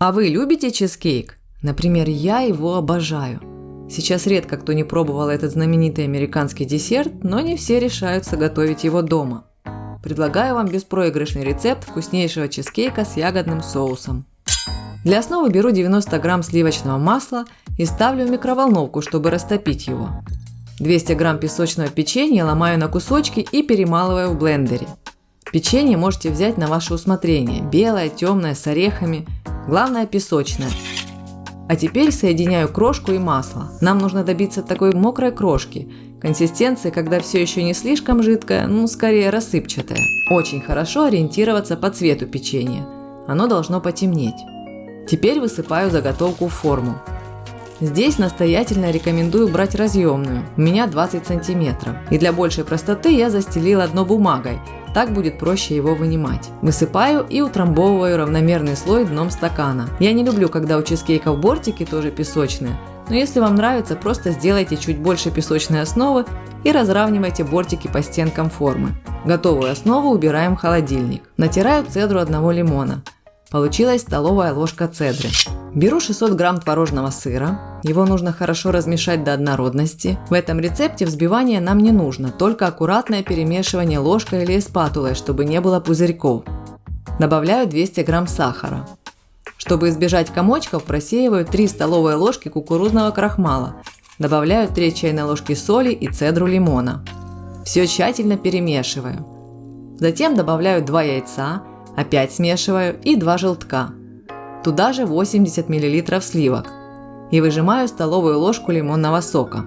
А вы любите чизкейк? Например, я его обожаю. Сейчас редко кто не пробовал этот знаменитый американский десерт, но не все решаются готовить его дома. Предлагаю вам беспроигрышный рецепт вкуснейшего чизкейка с ягодным соусом. Для основы беру 90 грамм сливочного масла и ставлю в микроволновку, чтобы растопить его. 200 грамм песочного печенья ломаю на кусочки и перемалываю в блендере. Печенье можете взять на ваше усмотрение – белое, темное, с орехами, главное песочное. А теперь соединяю крошку и масло. Нам нужно добиться такой мокрой крошки, консистенции, когда все еще не слишком жидкое, скорее рассыпчатое. Очень хорошо ориентироваться по цвету печенья. Оно должно потемнеть. Теперь высыпаю заготовку в форму. Здесь настоятельно рекомендую брать разъемную, у меня 20 сантиметров. И для большей простоты я застелила дно бумагой, так будет проще его вынимать. Высыпаю и утрамбовываю равномерный слой дном стакана. Я не люблю, когда у чизкейков бортики тоже песочные, но если вам нравится, просто сделайте чуть больше песочной основы и разравнивайте бортики по стенкам формы. Готовую основу убираем в холодильник. Натираю цедру одного лимона. Получилась столовая ложка цедры. Беру 600 грамм творожного сыра. Его нужно хорошо размешать до однородности. В этом рецепте взбивание нам не нужно, только аккуратное перемешивание ложкой или спатулой, чтобы не было пузырьков. Добавляю 200 грамм сахара. Чтобы избежать комочков, просеиваю 3 столовые ложки кукурузного крахмала. Добавляю 3 чайной ложки соли и цедру лимона. Все тщательно перемешиваю. Затем добавляю 2 яйца. Опять смешиваю и 2 желтка. Туда же 80 мл сливок. И выжимаю столовую ложку лимонного сока.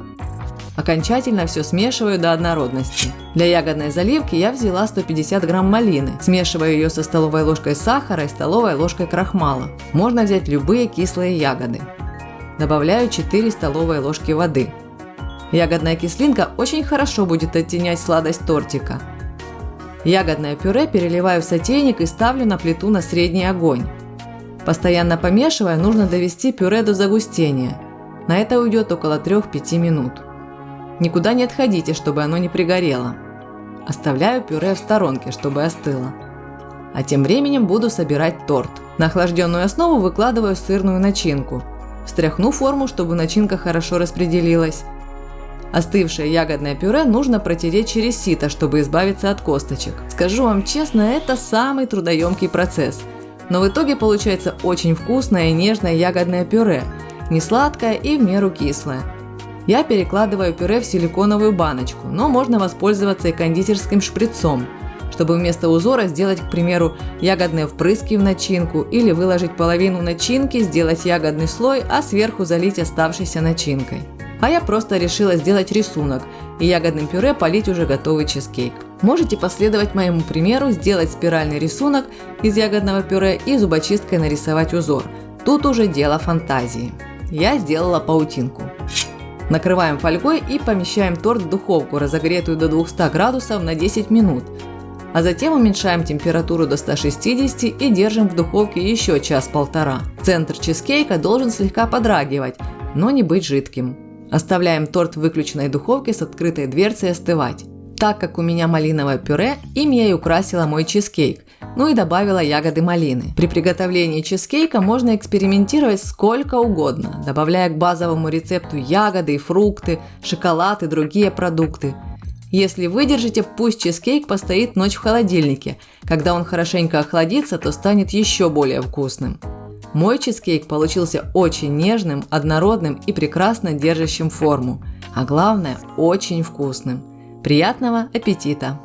Окончательно все смешиваю до однородности. Для ягодной заливки я взяла 150 грамм малины. Смешиваю ее со столовой ложкой сахара и столовой ложкой крахмала. Можно взять любые кислые ягоды. Добавляю 4 столовые ложки воды. Ягодная кислинка очень хорошо будет оттенять сладость тортика. Ягодное пюре переливаю в сотейник и ставлю на плиту на средний огонь. Постоянно помешивая, нужно довести пюре до загустения. На это уйдет около 3-5 минут. Никуда не отходите, чтобы оно не пригорело. Оставляю пюре в сторонке, чтобы остыло. А тем временем буду собирать торт. На охлажденную основу выкладываю сырную начинку. Встряхну форму, чтобы начинка хорошо распределилась. Остывшее ягодное пюре нужно протереть через сито, чтобы избавиться от косточек. Скажу вам честно, это самый трудоемкий процесс. Но в итоге получается очень вкусное и нежное ягодное пюре, не сладкое и в меру кислое. Я перекладываю пюре в силиконовую баночку, но можно воспользоваться и кондитерским шприцом, чтобы вместо узора сделать, к примеру, ягодные впрыски в начинку или выложить половину начинки, сделать ягодный слой, а сверху залить оставшейся начинкой. А я просто решила сделать рисунок и ягодным пюре полить уже готовый чизкейк. Можете последовать моему примеру, сделать спиральный рисунок из ягодного пюре и зубочисткой нарисовать узор. Тут уже дело фантазии. Я сделала паутинку. Накрываем фольгой и помещаем торт в духовку, разогретую до 200 градусов на 10 минут. А затем уменьшаем температуру до 160 и держим в духовке еще час-полтора. Центр чизкейка должен слегка подрагивать, но не быть жидким. Оставляем торт в выключенной духовке с открытой дверцей остывать. Так как у меня малиновое пюре, им я и украсила мой чизкейк, и добавила ягоды малины. При приготовлении чизкейка можно экспериментировать сколько угодно, добавляя к базовому рецепту ягоды и фрукты, шоколад и другие продукты. Если выдержите, пусть чизкейк постоит ночь в холодильнике. Когда он хорошенько охладится, то станет еще более вкусным. Мой чизкейк получился очень нежным, однородным и прекрасно держащим форму. А главное, очень вкусным. Приятного аппетита!